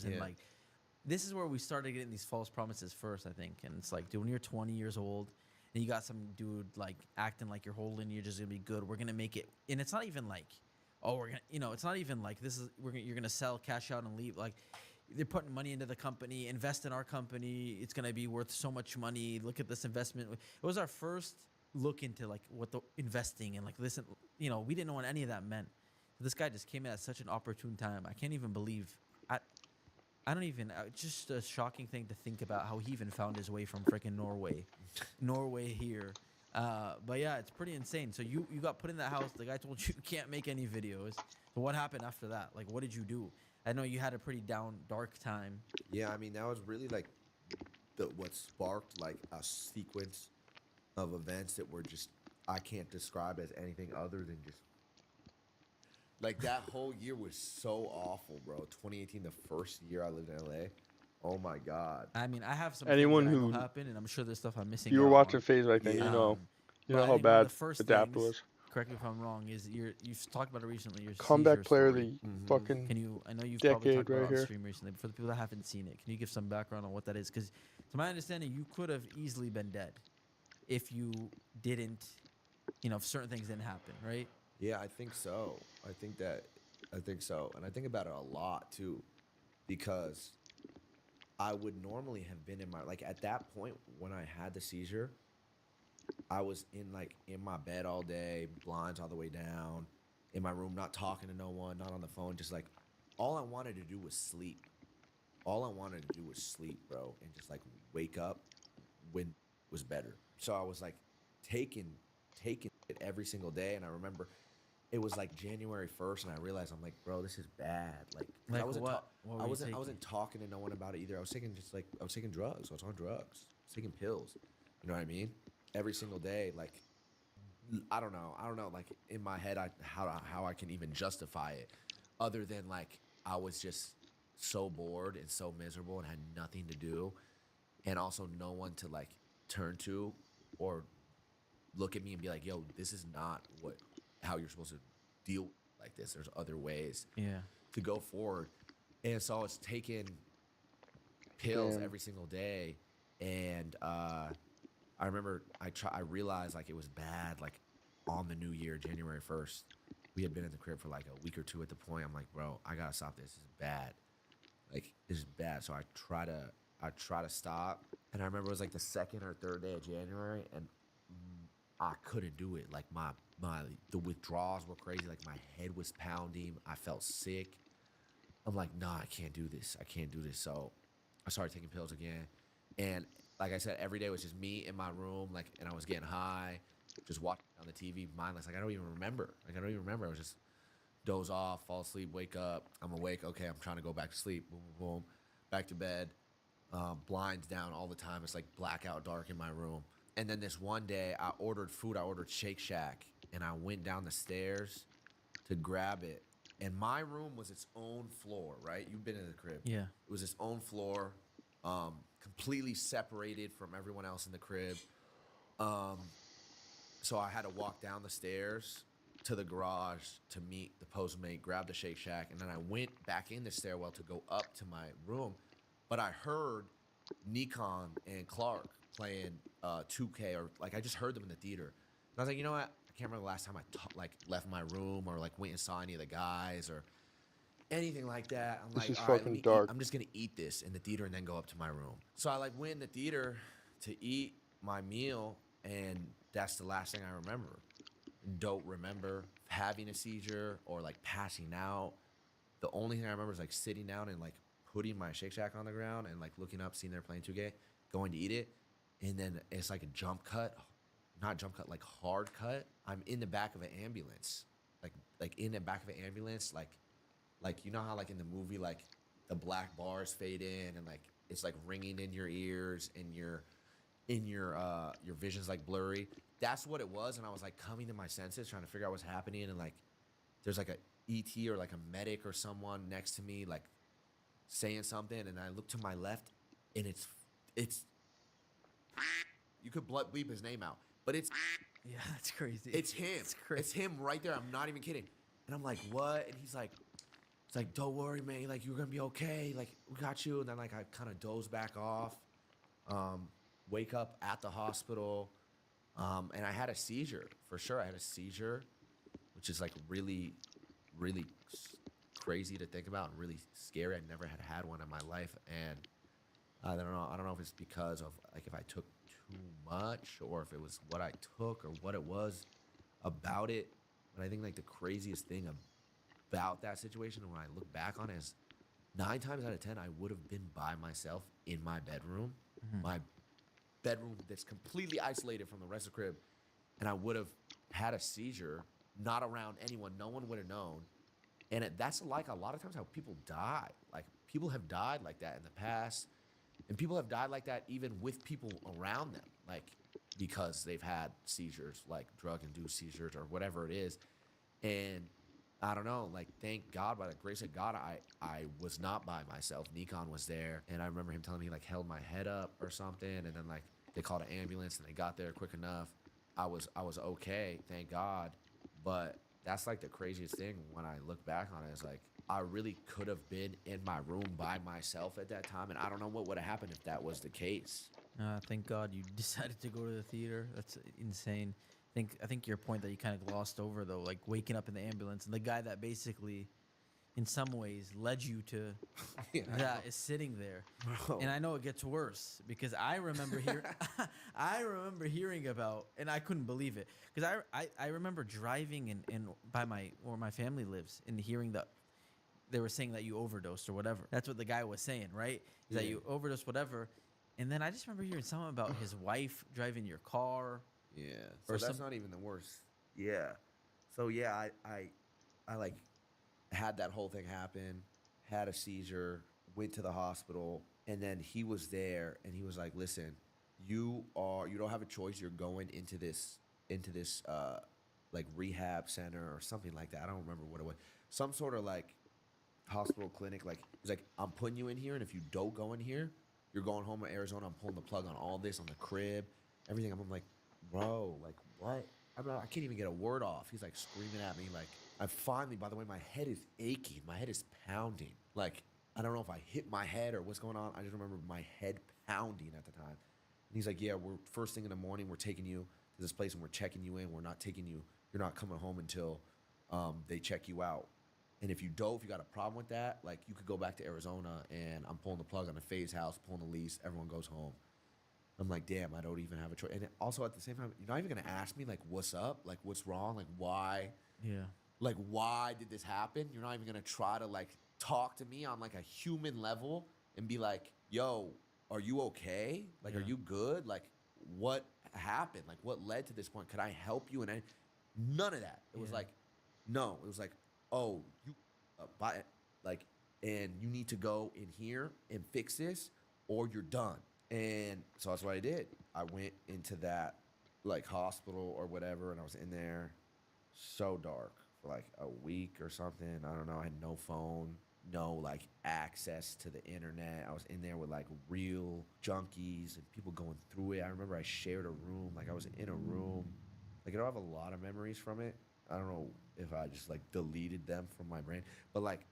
videos and like this is where we started getting these false promises first, I think. And it's like, dude, when you're 20 years old and you got some dude like acting like you're holding, you're just gonna be good. We're gonna make it, and it's not even like, oh, we're gonna, it's not even like this is you're gonna sell, cash out, and leave. Like they're putting money into the company, invest in our company. It's gonna be worth so much money. Look at this investment. It was our first look into like what the investing and like listen. We didn't know what any of that meant. This guy just came in at such an opportune time. I can't even believe. I don't even. It's just a shocking thing to think about how he even found his way from freaking Norway here. But yeah, it's pretty insane. So you got put in that house. The guy told you can't make any videos. So what happened after that? Like, what did you do? I know you had a pretty down, dark time. Yeah, I mean that was really like what sparked like a sequence of events that were just I can't describe as anything other than just like that whole year was so awful, bro. 2018, the first year I lived in LA. Oh my god. I mean, I have some things Anyone that I know who happened, and I'm sure there's stuff I'm missing you were out watching on. phase right then, Yeah. you But know I how think one of bad the first the dap things, was. correct me if I'm wrong, is you've talked about it recently. Your Comeback seizure player of story. the fucking Can you? I know you've probably decade talked about right it on here. stream recently, but for the people that haven't seen it, can you give some background on what that is? Because to my understanding, you could have easily been dead if you didn't, if certain things didn't happen, right? Yeah, I think so. I think so. And I think about it a lot too because I would normally have been in my like at that point when I had the seizure, I was in my bed all day, blinds all the way down, in my room, not talking to no one, not on the phone, just like all I wanted to do was sleep. All I wanted to do was sleep, bro, and just like wake up when it was better. So I was like taking it every single day, and I remember it was like January 1st, and I realized I'm like, bro, this is bad. Like, 'cause Like I wasn't what? What were you I taking? wasn't talking to no one about it either. I was taking I was taking drugs. I was on drugs. I was taking pills. You know what I mean? Every single day, like I don't know. I don't know. Like in my head, how I can even justify it, other than like I was just so bored and so miserable and had nothing to do, and also no one to like turn to or look at me and be like, "Yo, this is not how you're supposed to deal like this. There's other ways Yeah. to go forward." And so I was taking pills Damn. every single day, and I remember I realized like it was bad. Like on the new year, January 1st, we had been in the crib for like a week or two at the point. I'm like, bro, I gotta stop this. This is bad. Like this is bad. So I try to stop. And I remember it was like the second or third day of January, and I couldn't do it. Like the withdrawals were crazy. Like my head was pounding. I felt sick. I'm like, nah, I can't do this. I can't do this. So I started taking pills again. And like I said, every day was just me in my room, like, and I was getting high, just watching on the TV, mindless. Like I don't even remember. I was just doze off, fall asleep, wake up. I'm awake. Okay, I'm trying to go back to sleep. Boom, boom, boom. Back to bed. Blinds down all the time. It's like blackout dark in my room. And then this one day, I ordered food. I ordered Shake Shack, and I went down the stairs to grab it. And my room was its own floor, right? You've been in the crib. Yeah. It was its own floor, completely separated from everyone else in the crib. So I had to walk down the stairs to the garage to meet the Postmate, grab the Shake Shack, and then I went back in the stairwell to go up to my room. But I heard Nikon and Clark playing 2K, or like I just heard them in the theater. And I was like, you know what? I can't remember the last time I left my room or like went and saw any of the guys or anything like that. I'm This like, is all right, fucking dark. I'm just gonna eat this in the theater and then go up to my room. So I like went in the theater to eat my meal, and that's the last thing I remember. Don't remember having a seizure or like passing out. The only thing I remember is like sitting down and like putting my Shake Shack on the ground and like looking up, seeing they're playing 2K, going to eat it, and then it's like a jump cut, not jump cut, like hard cut. I'm in the back of an ambulance, like in the back of an ambulance, like you know how like in the movie like the black bars fade in and like it's like ringing in your ears and your vision's like blurry. That's what it was, and I was like coming to my senses, trying to figure out what's happening, and like there's like a ET or like a medic or someone next to me like saying something, and I look to my left, and it's you could bleep his name out, but it's Yeah, that's crazy. it's him. It's crazy. It's him right there. I'm not even kidding. And I'm like, what? And he's like, It's like, don't worry, man. Like, you're gonna be okay. Like, we got you. And then like I kind of doze back off. Um, wake up at the hospital. And I had a seizure for sure. I had a seizure, which is like really, really crazy to think about and really scary. I never had one in my life, and I don't know. I don't know if it's because of like if I took too much or if it was what I took or what it was about it. But I think like the craziest thing about that situation, and when I look back on it, is 9 times out of 10, I would have been by myself in my bedroom, my bedroom that's completely isolated from the rest of the crib, and I would have had a seizure, not around anyone. No one would have known. And that's like a lot of times how people die. Like people have died like that in the past, and people have died like that even with people around them, like because they've had seizures, like drug-induced seizures or whatever it is. And I don't know, like thank God, by the grace of God, I was not by myself. Nikon was there, and I remember him telling me like held my head up or something, and then like they called an ambulance and they got there quick enough. I was okay, thank God. But that's like the craziest thing when I look back on it is like I really could have been in my room by myself at that time, and I don't know what would have happened if that was the case. Thank God you decided to go to the theater. That's insane. I think your point that you kind of glossed over though, like waking up in the ambulance and the guy that basically, in some ways, led you to Yeah, that is sitting there. bro. And I know it gets worse because I remember hearing, I remember hearing about, and I couldn't believe it because I remember driving in by my where my family lives and hearing that they were saying that you overdosed or whatever. That's what the guy was saying, right? Is that Yeah. you overdosed, whatever. And then I just remember hearing something about his wife driving your car. Yeah. Or So that's some- not even the worst. Yeah. So yeah, I like had that whole thing happen, had a seizure, went to the hospital, and then he was there and he was like, "Listen, you don't have a choice. You're going into this like rehab center or something like that. I don't remember what it was. Some sort of like hospital clinic. Like he's like, I'm putting you in here, and if you don't go in here, you're going home to Arizona. I'm pulling the plug on all this, on the crib, everything. I'm like, bro, like what? I can't even get a word off. He's like screaming at me. Like I finally, by the way, my head is aching. My head is pounding. Like I don't know if I hit my head or what's going on. I just remember my head pounding at the time. And he's like, yeah, we're first thing in the morning. We're taking you to this place and we're checking you in. We're not taking you. You're not coming home until they check you out. And if you don't, if you got a problem with that, like you could go back to Arizona and I'm pulling the plug on the phase house, pulling the lease. Everyone goes home. I'm like, damn, I don't even have a choice. And also at the same time, you're not even gonna ask me like, what's up, like what's wrong, Yeah. like why did this happen? You're not even gonna try to like talk to me on like a human level and be like, yo, are you okay? Like, are Yeah. you good? Like, what happened? Like, what led to this point? Could I help you? And none of that. It was Yeah. like, no. It was like, oh, you buy like, and you need to go in here and fix this, or you're done. And so that's what I did. I went into that like hospital or whatever, and I was in there so dark for like a week or something. I don't know. I had no phone, no like access to the internet. I was in there with like real junkies and people going through it. I remember I shared a room. Like I was in a room. Like I don't have a lot of memories from it. I don't know if I just like deleted them from my brain, but like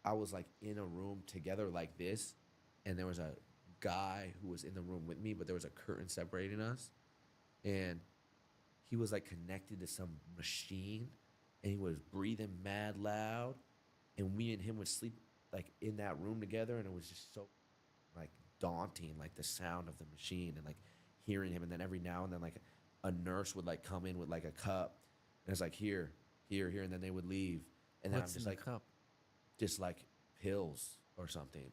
I was like in a room together like this, and there was a guy who was in the room with me, but there was a curtain separating us, and he was like connected to some machine, and he was breathing mad loud, and we and him would sleep like in that room together, and it was just so like daunting, like the sound of the machine and like hearing him, and then every now and then like a nurse would like come in with like a cup, and it's like here, here, here, and then they would leave, and then What's I'm just in like the cup? just like pills or something,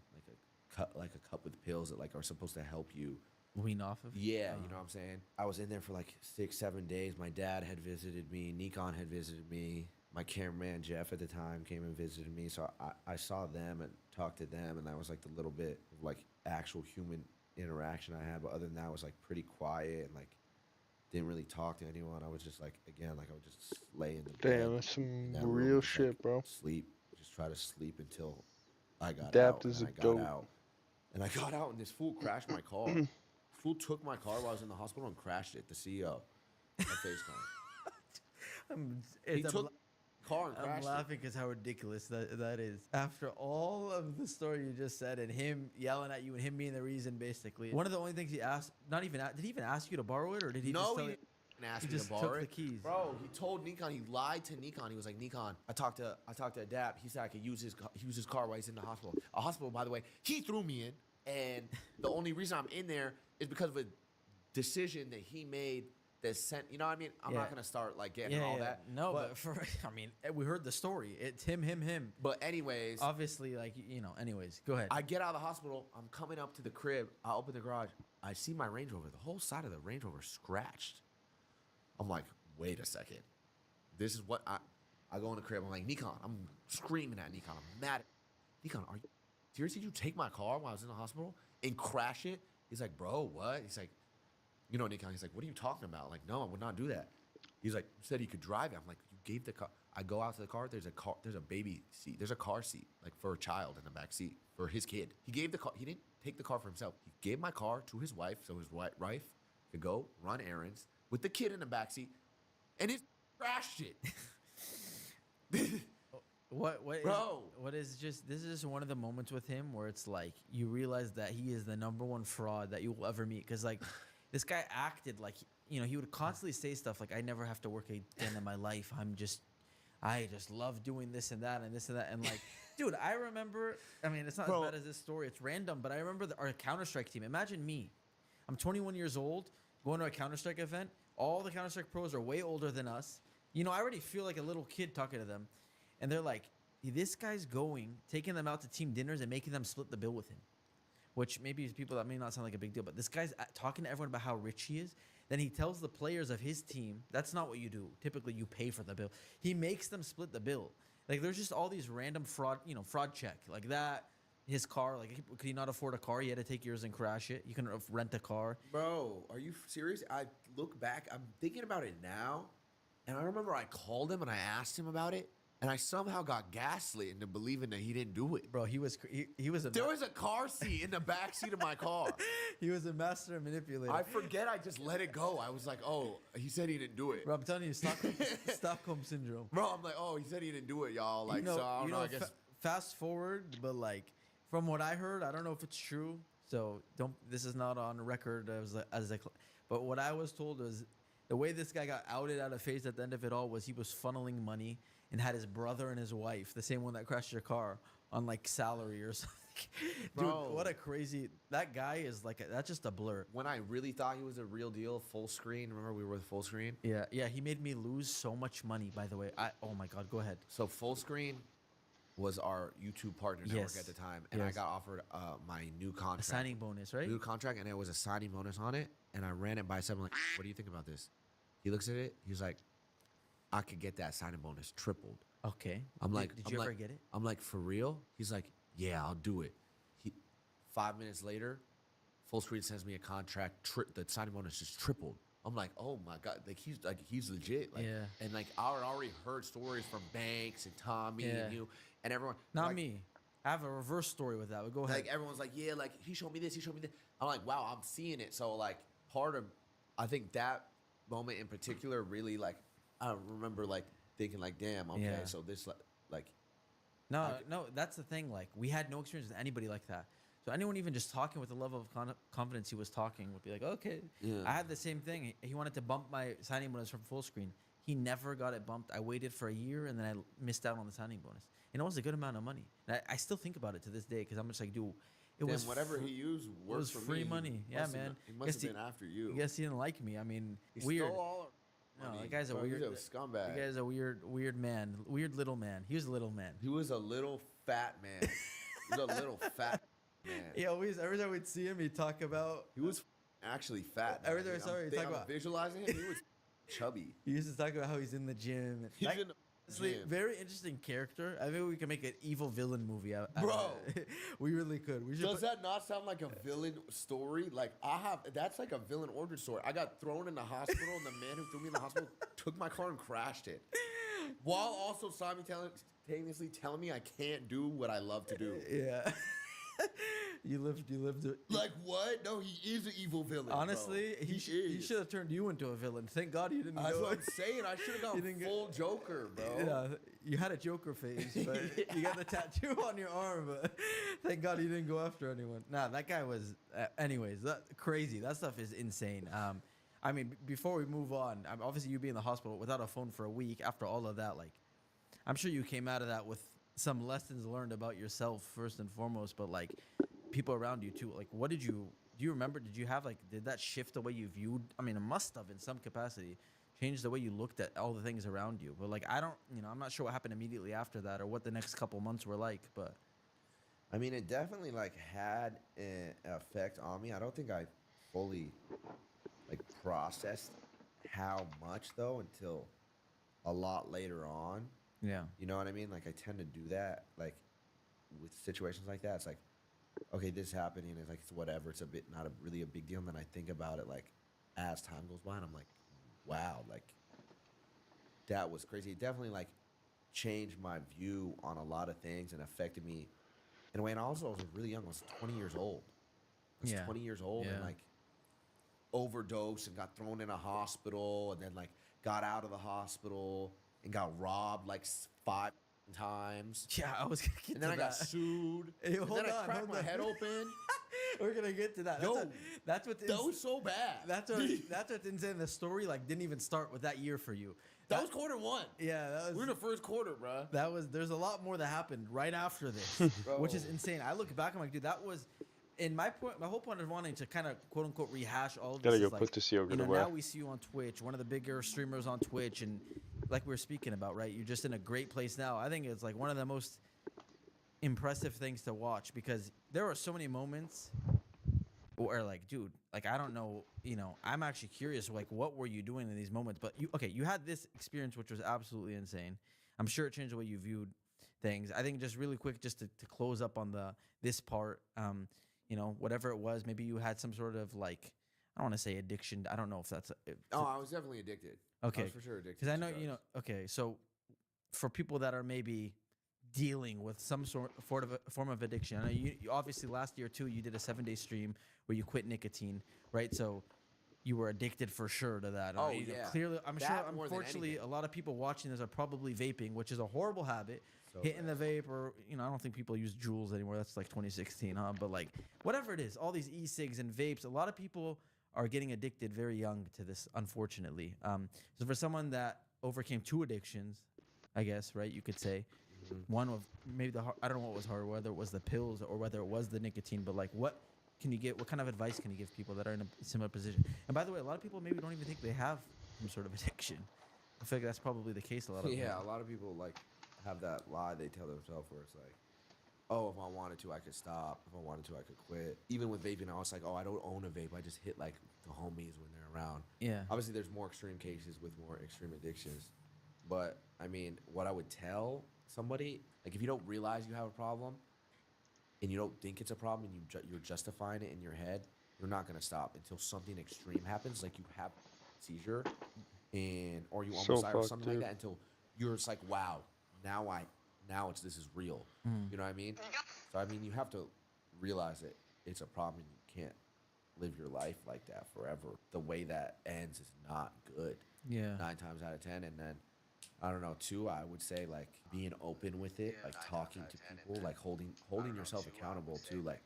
like a cup with pills that like are supposed to help you. Wean off of? Yeah, you Oh. know what I'm saying? I was in there for like 6, 7 days. My dad had visited me. Nikon had visited me. My cameraman, Jeff, at the time came and visited me. So I saw them and talked to them. And that was like the little bit of like actual human interaction I had. But other than that, I was like pretty quiet and like didn't really talk to anyone. I was just like, again, like I would just lay in the bed Damn, that's some in that room real and just like shit, bro. sleep. Just try to sleep until I got out. Dapt And is then a I got goat. out. And I got out and this fool crashed my car. Fool took my car while I was in the hospital and crashed it. The CEO at FaceTime. He It's a took car and I'm crashed it. laughing because how ridiculous that is. After all of the story you just said and him yelling at you and him being the reason, basically. One of the only things he asked, not even, did he even ask you to borrow it or did he just No, tell he you? didn't ask He me to just borrow took the it. keys. Bro, he told Nikon, he lied to Nikon. He was like, Nikon, I talked to Adapt. He said I could use his car while he's in the hospital. A hospital, by the way, he threw me in. And the only reason I'm in there is because of a decision that he made that sent, you know what I mean? I'm not going to start like getting all that. No, but for, I mean, we heard the story. It's him. But anyways, Obviously, like, anyways, go ahead. I get out of the hospital. I'm coming up to the crib. I open the garage. I see my Range Rover. The whole side of the Range Rover scratched. I'm like, wait a second. This is what I go in the crib. I'm like, Nikon. I'm screaming at Nikon. I'm mad at Nikon. Are you seriously? Did you take my car while I was in the hospital and crash it? He's like, bro, what? He's like, Nikon. He's like, what are you talking about? I'm like, no, I would not do that. He's like, you said he could drive it. I'm like, you gave the car. I go out to the car. There's a baby seat. There's a car seat, like for a child in the back seat for his kid. He gave the car. He didn't take the car for himself. He gave my car to his wife, so his wife could go run errands with the kid in the back seat, and it crashed it. What is just this is just one of the moments with him where it's like you realize that he is the number one fraud that you will ever meet because like this guy acted like he would constantly say stuff like I never have to work a day in my life. I just love doing this and that and this and that and like dude, I remember, I mean it's not as bad as this story, it's random, but I remember our Counter-Strike team. Imagine me. I'm 21 years old going to a Counter-Strike event. All the Counter-Strike pros are way older than us. I already feel like a little kid talking to them. And they're like, this guy's taking them out to team dinners and making them split the bill with him. Which maybe people, that may not sound like a big deal, but this guy's talking to everyone about how rich he is. Then he tells the players of his team, that's not what you do. Typically, you pay for the bill. He makes them split the bill. Like, there's just all these random fraud check. Like that, his car, like, could he not afford a car? He had to take yours and crash it. You can rent a car. Bro, are you serious? I look back, I'm thinking about it now, and I remember I called him and I asked him about it. And I somehow got gaslit into believing that he didn't do it. Bro, he was There was a car seat in the back seat of my car. He was a master manipulator. I forget. I just let it go. I was like, oh, he said he didn't do it. Bro, I'm telling you, Stockholm syndrome. Bro, I'm like, oh, he said he didn't do it, y'all. Like, so I don't know. I guess. Fast forward, but like from what I heard, I don't know if it's true. So this is not on record but what I was told was the way this guy got outed out of FaZe at the end of it all was he was funneling money and had his brother and his wife, the same one that crashed your car, on like salary or something. Dude, Bro. what a crazy, that guy is like, that's just a blur. When I really thought he was a real deal, full screen. Remember we were with full screen? Yeah, he made me lose so much money, by the way. Oh my God, go ahead. So full screen was our YouTube partner network Yes. at the time. And I got offered my new contract. A signing bonus, right? New contract, and there was a signing bonus on it. And I ran it by someone like, what do you think about this? He looks at it. He's like, I could get that signing bonus tripled. Okay. I'm like, did you ever get it? I'm like, for real? He's like, yeah, I'll do it. 5 minutes later, full screen sends me a contract. The signing bonus just tripled. I'm like, oh my God, he's legit. Like, Yeah. And like I had already heard stories from Banks and Tommy and you and everyone. Not like, me. I have a reverse story with that, but go ahead. Like everyone's like, yeah, like he showed me this, he showed me that. I'm like, wow, I'm seeing it. So like part of, I think that moment in particular really like, I remember like thinking like, damn, okay, Yeah. so this like. No, that's the thing. Like, we had no experience with anybody like that. So anyone even just talking with the level of confidence he was talking would be like, okay. Yeah. I had the same thing. He wanted to bump my signing bonus from full screen. He never got it bumped. I waited for a year, and then I missed out on the signing bonus. And it was a good amount of money. And I still think about it to this day because I'm just like, dude, it was whatever he used worked was for free me. money. Yeah, man. He must have been after you. I guess he didn't like me. I mean, He weird. stole all our No, money. that guy's a Bro, weird. He's a scumbag. The guy's a weird man. Weird little man. He was a little man. He was a little fat man. He was a little fat man. He always, every time we'd see him, he'd talk about. He was actually fat. Every time I man. saw him, he'd talk I'm about. visualizing him. He was chubby. He used to talk about how he's in the gym. He's That- in the honestly, gym. very interesting character. I think we can make an evil villain movie out. Bro. We really could. We should. Does that not sound like a villain story? Like that's like a villain origin story. I got thrown in the hospital, and the man who threw me in the hospital took my car and crashed it, while also simultaneously telling me I can't do what I love to do. Yeah. You lived. Like what? No, he is an evil villain. Honestly, bro. he should have turned you into a villain. Thank God you didn't. That's go. what I'm saying. I should have You gone didn't full Joker, bro. Yeah, you had a Joker face, but you got the tattoo on your arm. But thank God you didn't go after anyone. Nah, that guy was. Anyways, that crazy. That stuff is insane. I mean, before we move on, obviously you being in the hospital without a phone for a week after all of that, like, I'm sure you came out of that with some lessons learned about yourself first and foremost, but like people around you too. Like, what did you do? You remember? Did you have like? Did that shift the way you viewed? I mean, it must have in some capacity changed the way you looked at all the things around you. But like, I don't, I'm not sure what happened immediately after that or what the next couple months were like. But I mean, it definitely like had an effect on me. I don't think I fully like processed how much though until a lot later on. yeah, You know what I mean? Like I tend to do that like with situations like that. It's like, okay, this happened and it's like it's whatever. It's a bit not really a big deal. And then I think about it like as time goes by and I'm like, wow, like that was crazy. It definitely like changed my view on a lot of things and affected me in a way. And also I was really young. I was 20 years old. I was Yeah. 20 years old and Yeah. like overdosed and got thrown in a hospital and then like got out of the hospital and got robbed like 5 times. yeah, I was gonna get And then to I got that. sued. Hey, and hold then I on, cracked hold my on. head open. We're gonna get to that. Yo, That's what. That was so bad. That's what's insane. The story like didn't even start with that year for you. That was quarter one. Yeah, that was. We're in the first quarter, bro. That was. There's a lot more that happened right after this, which is Bro. insane. I look back, I'm like, dude, that was. In my point, my whole point of wanting to kind of quote unquote rehash all of this Gotta go is like, put this yogurt away. now we see you on Twitch, one of the bigger streamers on Twitch, and like we were speaking about, right? You're just in a great place now. I think it's like one of the most impressive things to watch because there are so many moments where like, dude, like I don't know, I'm actually curious, like what were you doing in these moments? But you had this experience which was absolutely insane. I'm sure it changed the way you viewed things. I think just really quick, just to close up on this part, whatever it was, maybe you had some sort of like, I don't want to say addiction. I don't know if that's. Oh, I was definitely addicted. Okay. I was for sure addicted. Because I to know, drugs. okay, so for people that are maybe dealing with some form of addiction, I know you obviously last year too, you did a 7-day stream where you quit nicotine, right? So you were addicted for sure to that. Oh, Yeah. yeah. Clearly, I'm That sure, more than unfortunately, anything. a lot of people watching this are probably vaping, which is a horrible habit. So Hitting bad. the vape or, I don't think people use Juuls anymore. That's like 2016, huh? But like, whatever it is, all these e-cigs and vapes, a lot of people are getting addicted very young to this, unfortunately. So for someone that overcame 2 addictions, I guess, right, you could say, one of maybe I don't know what was harder, whether it was the pills or whether it was the nicotine, but like what kind of advice can you give people that are in a similar position? And by the way, a lot of people maybe don't even think they have some sort of addiction. I feel like that's probably the case a lot of Yeah, a lot of people like have that lie they tell themselves where it's like, oh, if I wanted to, I could stop. If I wanted to, I could quit. Even with vaping, I was like, oh, I don't own a vape. I just hit like the homies when they're around. Yeah. Obviously, there's more extreme cases with more extreme addictions. But I mean, what I would tell somebody, like if you don't realize you have a problem and you don't think it's a problem and you're justifying it in your head, you're not going to stop until something extreme happens, like you have a seizure or you So almost die or fucked, something like dude. that until you're just like, wow, this is real. You know what I mean? So I mean, you have to realize that it's a problem and you can't live your life like that forever. The way that ends is not good. Yeah. 9 times out of 10. And then I don't know, too, I would say like being open with it, like talking to people, like holding yourself accountable too. Like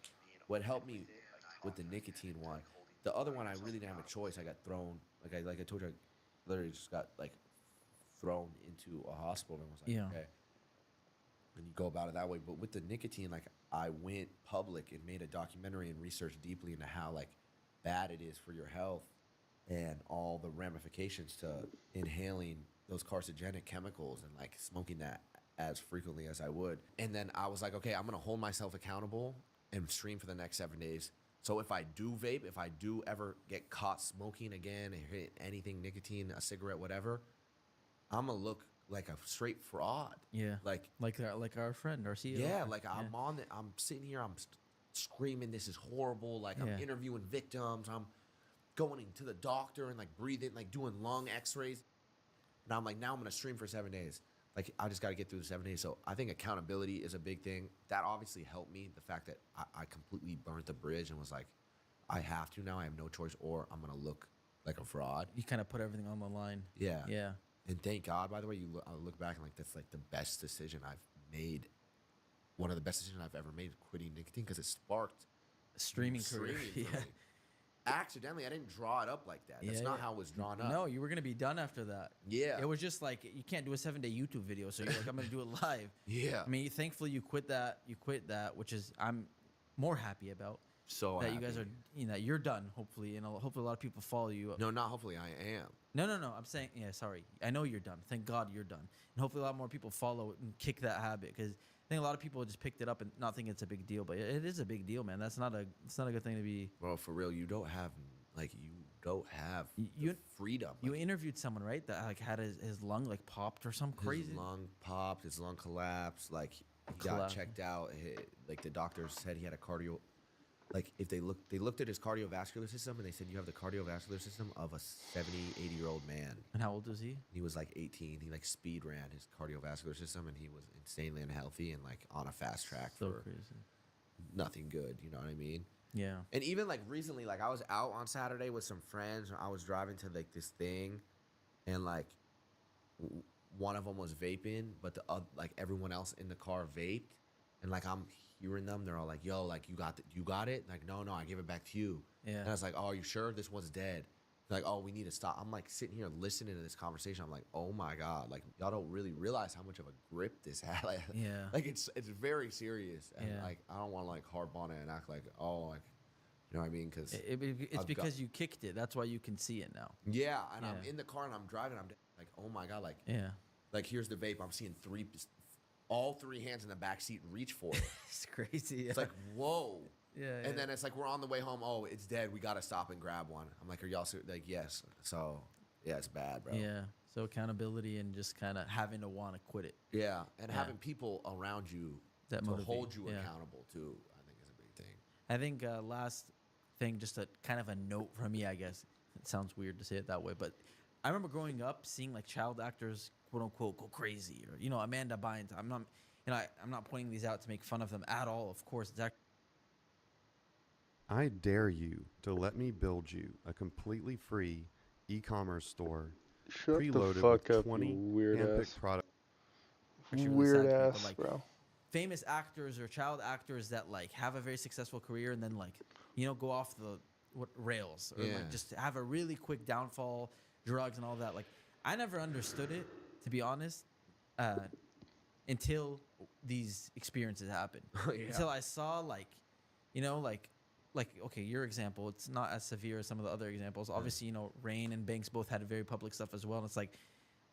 what helped me with the nicotine one. The other one I really didn't have a choice. I got thrown, like I told you, I literally just got like thrown into a hospital and was like, Yeah. okay. And you go about it that way. But with the nicotine, like I went public and made a documentary and researched deeply into how like bad it is for your health and all the ramifications to inhaling those carcinogenic chemicals and like smoking that as frequently as I would. And then I was like, okay, I'm gonna hold myself accountable and stream for the next 7 days. So if I do vape, if I do ever get caught smoking again and hit anything, nicotine, a cigarette, whatever, I'm gonna look like a straight fraud. Yeah. Like our friend, our CEO. yeah, like I'm sitting here, I'm screaming, this is horrible. Like I'm Yeah. interviewing victims. I'm going to the doctor and like breathing, like doing lung x-rays. And I'm like, now I'm going to stream for 7 days. like I just got to get through the 7 days. So I think accountability is a big thing. That obviously helped me. The fact that I completely burnt the bridge and was like, I have to now. I have no choice, or I'm gonna look like a fraud. You kind of put everything on the line. Yeah. Yeah. And thank God, by the way, I look back and like that's like the best decision I've made. One of the best decisions I've ever made, quitting nicotine, because it sparked Streaming career. streaming for Yeah. me. Accidentally, I didn't draw it up like that. That's Yeah, not yeah. how it was drawn up. No, you were gonna be done after that. Yeah. It was just like you can't do a 7-day YouTube video, so you're like, I'm gonna do it live. Yeah. I mean, thankfully you quit that. You quit that, which is I'm more happy about. So That you guys happy. are, you're done. Hopefully, and hopefully a lot of people follow you. No, not hopefully. I am. No. I'm saying, yeah. Sorry, I know you're done. Thank God you're done, and hopefully a lot more people follow it and kick that habit because I think a lot of people just picked it up and not think it's a big deal, but it is a big deal, man. It's not a good thing to be. Bro, for real, you don't have You- the freedom. You Like, interviewed someone, right, that like had his lung like popped or some crazy. his lung popped, his lung collapsed. Like he got Collapsed. checked out. Like the doctors said he had a cardio. Like if they looked at his cardiovascular system and they said you have the cardiovascular system of a 70, 80-year-old man. And how old was he? He was like 18. He like speed ran his cardiovascular system and he was insanely unhealthy and like on a fast track So for crazy. nothing good. You know what I mean? Yeah. And even like recently, like I was out on Saturday with some friends. I was driving to like this thing, and like one of them was vaping, but like everyone else in the car vaped, and like I'm hearing them. They're all like, "Yo, like you got it." Like, no, I give it back to you. Yeah. And I was like, "Oh, are you sure this one's dead?" They're like, "Oh, we need to stop." I'm like sitting here listening to this conversation. I'm like, "Oh my God!" Like y'all don't really realize how much of a grip this had. Like, Yeah. like it's very serious, and Yeah. like I don't want to like harp on it and act like like you know what I mean? Because It's because you kicked it. That's why you can see it now. yeah, and I'm Yeah. in the car and I'm driving. I'm like, oh my God, Yeah. like here's the vape. I'm seeing all three hands in the back seat reach for it. It's crazy. Yeah. It's like whoa. yeah. And then it's like we're on the way home. Oh, it's dead. We gotta stop and grab one. I'm like, are y'all like yes? So yeah, it's bad, bro. Yeah. So accountability and just kind of having to want to quit it. Yeah, and Yeah. having people around you That to motivate, hold you yeah. accountable too, I think is a big thing. I think last thing, just a kind of a note from me, I guess. It sounds weird to say it that way, but I remember growing up seeing like child actors, quote unquote, go crazy, or Amanda Bynes. I'm not pointing these out to make fun of them at all. Of course, it's actually I dare you to let me build you a completely free e-commerce store Shut the preloaded fuck with up, 20 you weird handpicked ass. products. really Weird sad to me, but, ass, like, bro. famous actors or child actors that like have a very successful career and then like go off the rails or Yeah. like just have a really quick downfall, drugs and all that. Like I never understood it, to be honest, until these experiences happened. Yeah. Until I saw like okay, your example, it's not as severe as some of the other examples. Obviously, Rain and Banks both had very public stuff as well. And it's like,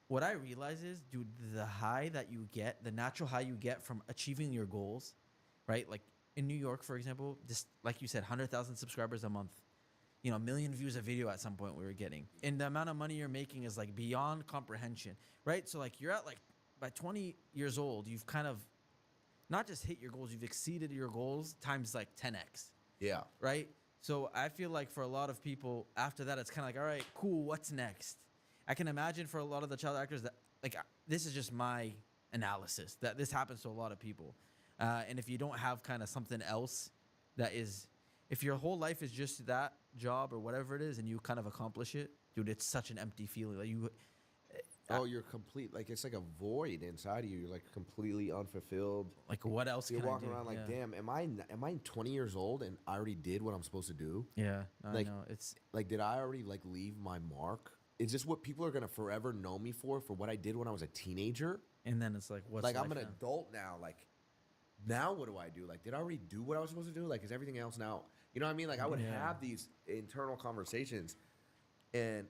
what I realize is, dude, the high that you get, the natural high you get from achieving your goals, right? Like in New York, for example, just like you said, 100,000 subscribers a month, a million views a video at some point we were getting. And the amount of money you're making is like beyond comprehension, right? So like you're at like, by 20 years old, you've kind of not just hit your goals, you've exceeded your goals times like 10x. Yeah. Right? So I feel like for a lot of people, after that, it's kind of like, all right, cool, what's next? I can imagine for a lot of the child actors that, like, this is just my analysis, that this happens to a lot of people. And if you don't have kind of something else that is, if your whole life is just that job or whatever it is and you kind of accomplish it, dude, it's such an empty feeling. Like You're complete. Like it's like a void inside of you. You're like completely unfulfilled. like what else You're can walking I do? around like, Yeah. damn, am I 20 years old and I already did what I'm supposed to do? Yeah, I Like- know. It's, Like, did I already like leave my mark? Is this what people are gonna forever know me for what I did when I was a teenager? and then it's like, what's Like I'm life an now? adult now. Like now what do I do? Like did I already do what I was supposed to do? Like is everything else now? You know what I mean? Like I would Yeah. have these internal conversations and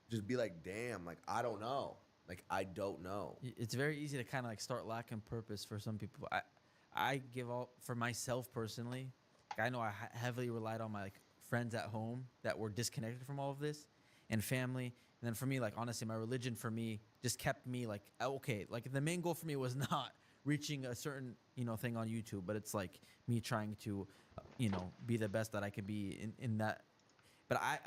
just be like, damn, like I don't know. Like I don't know. It's very easy to kind of like start lacking purpose for some people. I give all for myself personally. I know I heavily relied on my like friends at home that were disconnected from all of this, and family. And then for me, like honestly, my religion for me just kept me like okay. Like the main goal for me was not reaching a certain thing on YouTube, but it's like me trying to be the best that I can be in that. But I